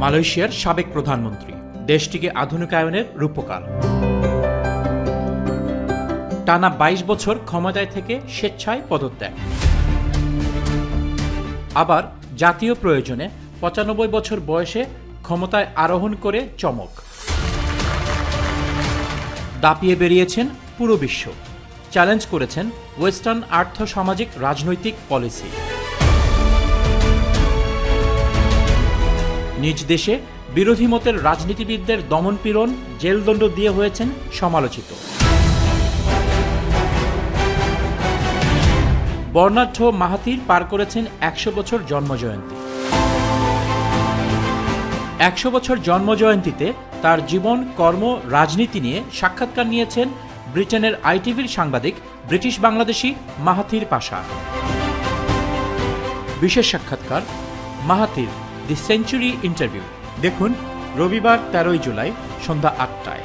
মালয়েশিয়ার সাবেক প্রধানমন্ত্রী, দেশটিকে আধুনিকায়নের রূপকার। টানা ২২ বছর ক্ষমতায় থেকে স্বেচ্ছায় পদত্যাগ। আবার জাতীয় প্রয়োজনে ৯৫ বছর বয়সে ক্ষমতায় আরোহণ করে চমক। দাপিয়ে বেরিয়েছেন পুরো বিশ্ব, চ্যালেঞ্জ করেছেন ওয়েস্টার্ন আর্থ সামাজিক রাজনৈতিক পলিসি। নিজ দেশে বিরোধী মতের রাজনীতিবিদদের দমনপীড়ন, জেলদণ্ড দিয়ে হয়েছেন সমালোচিত। বর্ণাঢ্য মাহাথির পার করেছেন ১০০ বছর জন্মজয়ন্তী। ১০০ বছর জন্মজয়ন্তীতে তার জীবন, কর্ম, রাজনীতি নিয়ে সাক্ষাৎকার নিয়েছেন ব্রিটেনের আইটিভির সাংবাদিক ব্রিটিশ বাংলাদেশি মাহাথির পাশা। বিশেষ সাক্ষাৎকার মাহাথির, দি সেঞ্চুরি ইন্টারভিউ। দেখুন রবিবার ১৩ জুলাই সন্ধ্যা ৮টায়।